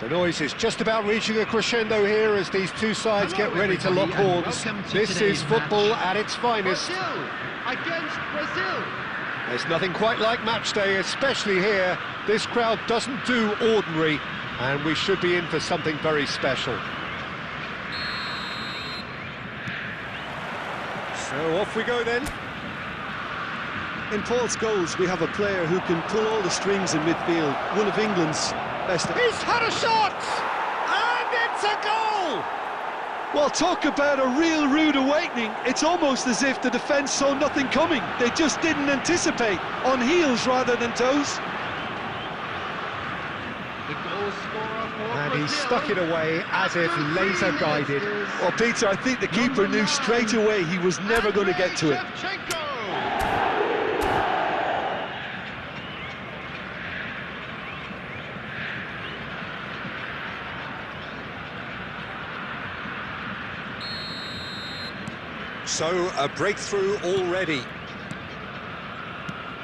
The noise is just about reaching a crescendo here as these two sides get ready to lock horns. This is football at its finest. Brazil against Brazil. There's nothing quite like match day, especially here. This crowd doesn't do ordinary, and we should be in for something very special. So off we go then. In Paul Scholes, we have a player who can pull all the strings in midfield. One of England's best. He's had a shot! And it's a goal! Well, talk about a real rude awakening. It's almost as if the defence saw nothing coming. They just didn't anticipate, on heels rather than toes. The goal scorer for And he Brazil. stuck it away as if laser-guided. Well, Peter, I think the keeper knew straight away he was never going to get to it. Shevchenko. So, a breakthrough already.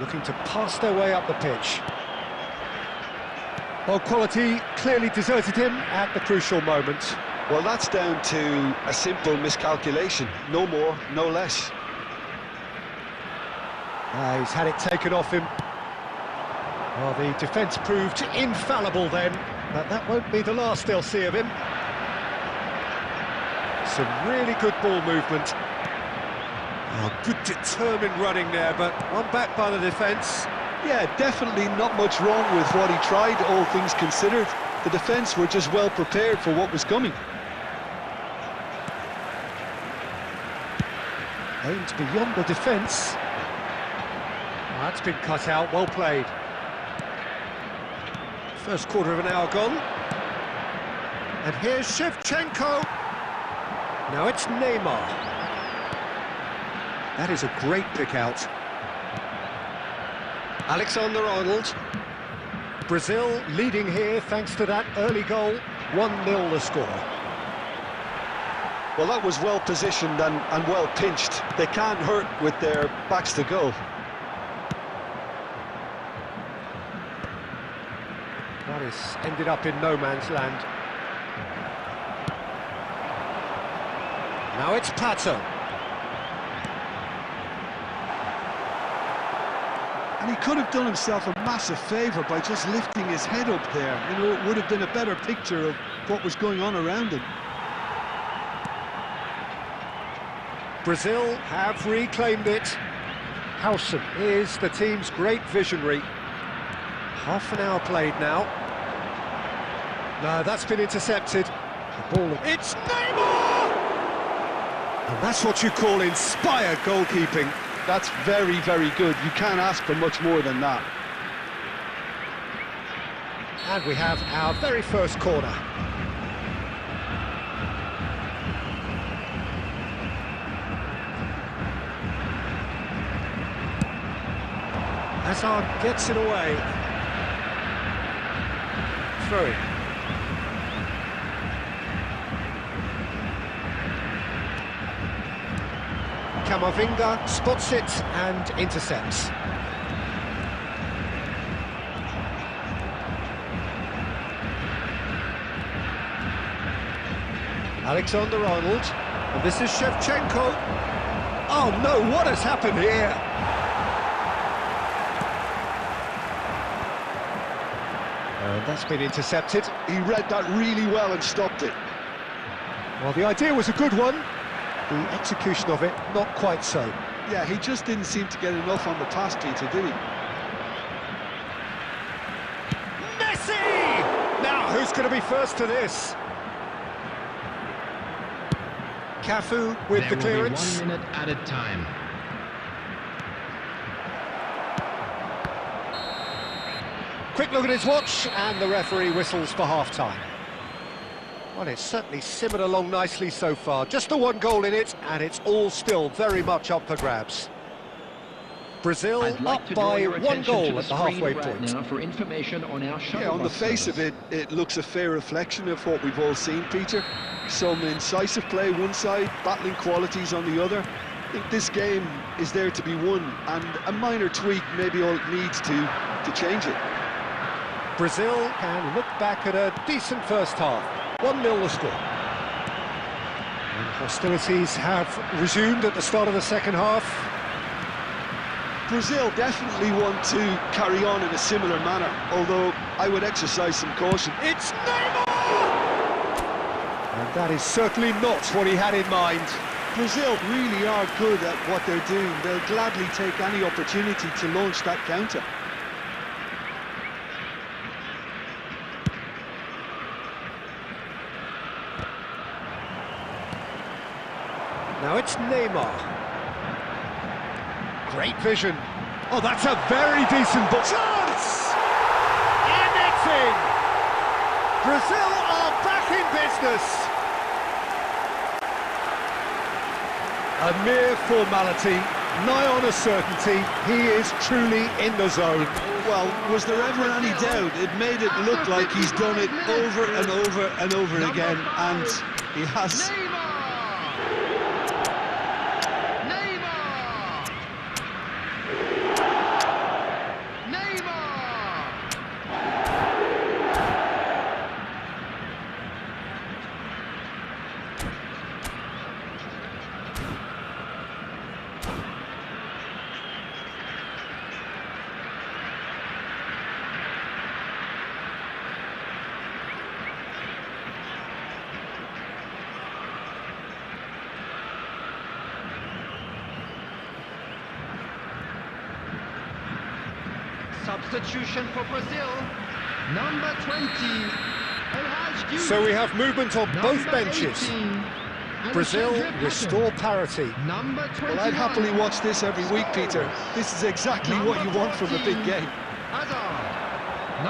Looking to pass their way up the pitch. Well, quality clearly deserted him at the crucial moment. Well, that's down to a simple miscalculation. No more, no less. He's had it taken off him. Well, the defence proved infallible then, but that won't be the last they'll see of him. Some really good ball movement. Oh, good determined running there, but one back by the defence. Yeah, definitely not much wrong with what he tried, all things considered. The defence were just well prepared for what was coming. Aimed beyond the defence. Oh, that's been cut out, well played. First quarter of an hour gone. And here's Shevchenko. Now it's Neymar. That is a great pick out. Alexander-Arnold. Brazil leading here thanks to that early goal. 1-0 the score. Well, that was well positioned and well pinched. They can't hurt with their backs to goal. That is ended up in no man's land. Now it's Pato. And he could have done himself a massive favour by just lifting his head up there. You know, it would have been a better picture of what was going on around him. Brazil have reclaimed it. Howson is the team's great visionary. Half an hour played now. No, that's been intercepted. The ball... It's Neymar! And that's what you call inspired goalkeeping. That's very, very good. You can't ask for much more than that. And we have our very first corner. Hazard gets it away. Throw it. Camavinga spots it and intercepts. Alexander-Arnold, and this is Shevchenko. Oh no, what has happened here? And that's been intercepted. He read that really well and stopped it. Well, the idea was a good one. The execution of it, not quite so. Yeah, he just didn't seem to get enough on the pass, Peter, did he? Messi! Now, who's going to be first to this? Cafu with the clearance. There will be 1 minute added time. Quick look at his watch, and the referee whistles for half-time. Well, it's certainly simmered along nicely so far. Just the one goal in it, and it's all still very much up for grabs. Brazil up by 1 goal at the halfway point. Now for information on our Yeah, on the face of it, it looks a fair reflection of what we've all seen, Peter. Some incisive play one side, battling qualities on the other. I think this game is there to be won, and a minor tweak maybe all it needs to change it. Brazil can look back at a decent first half. 1-0 the score. And hostilities have resumed at the start of the second half. Brazil definitely want to carry on in a similar manner, although I would exercise some caution. It's Neymar! And that is certainly not what he had in mind. Brazil really are good at what they're doing. They'll gladly take any opportunity to launch that counter. Now it's Neymar. Great vision. Oh, that's a very decent ball. Chance! And it's in! Brazil are back in business. A mere formality, nigh on a certainty. He is truly in the zone. Well, was there ever any doubt? It made it look like he's done it over and over and over again, and he has. Substitution for Brazil, number 20. So we have movement on both benches. 18, Brazil restore parity. Number 21. Well, I'd happily watch this every week, Peter. This is exactly what you want from a big game.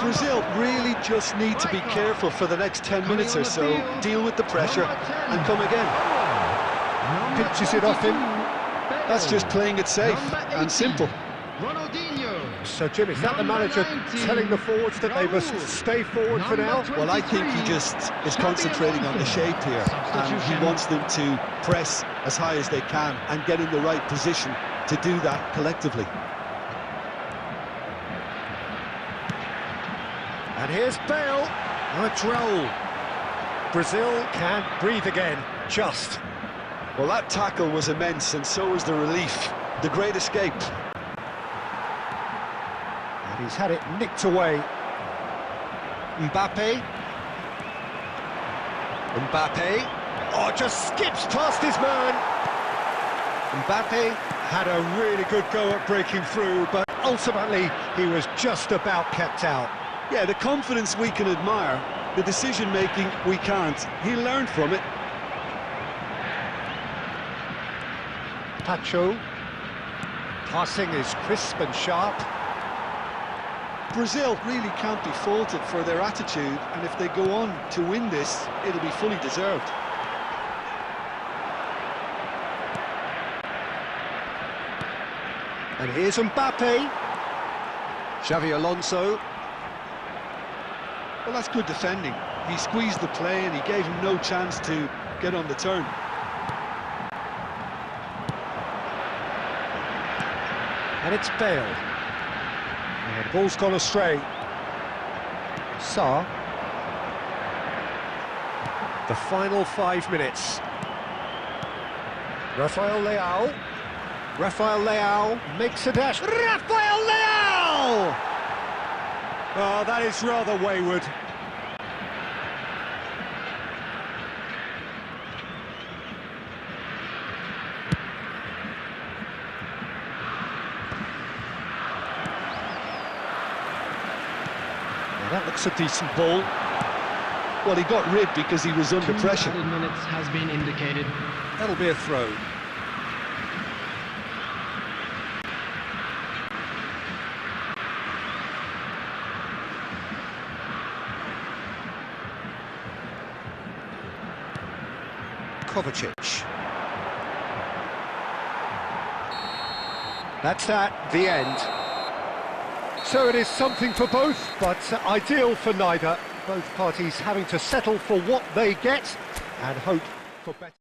Brazil really just need to be careful for the next 10 minutes or so, deal with the pressure and come again. Pinches it off him. That's just playing it safe and simple. So, Jim, is that the manager telling the forwards that they must stay forward for now? Well, I think he just is concentrating on the shape here, and he wants them to press as high as they can and get in the right position to do that collectively. And here's Bale. Now a droll. Brazil can breathe again, just. Well, that tackle was immense, and so was the relief. The great escape. He's had it nicked away. Mbappe. Oh, just skips past his man. Mbappe had a really good go at breaking through, but ultimately he was just about kept out. Yeah, the confidence we can admire, the decision-making we can't. He learned from it. Pacho. Passing is crisp and sharp. Brazil really can't be faulted for their attitude, and if they go on to win this, it'll be fully deserved. And here's Mbappe. Xavi Alonso. Well, that's good defending. He squeezed the play and he gave him no chance to get on the turn. And it's Bale. And the ball's gone astray. Sarr. The final 5 minutes. Rafael Leao makes a dash. Rafael Leao! Oh, that is rather wayward. That looks a decent ball. Well, he got rid because he was under pressure. 2 minutes has been indicated. That'll be a throw. Kovacic. That's the end. So it is something for both, but ideal for neither. Both parties having to settle for what they get and hope for better.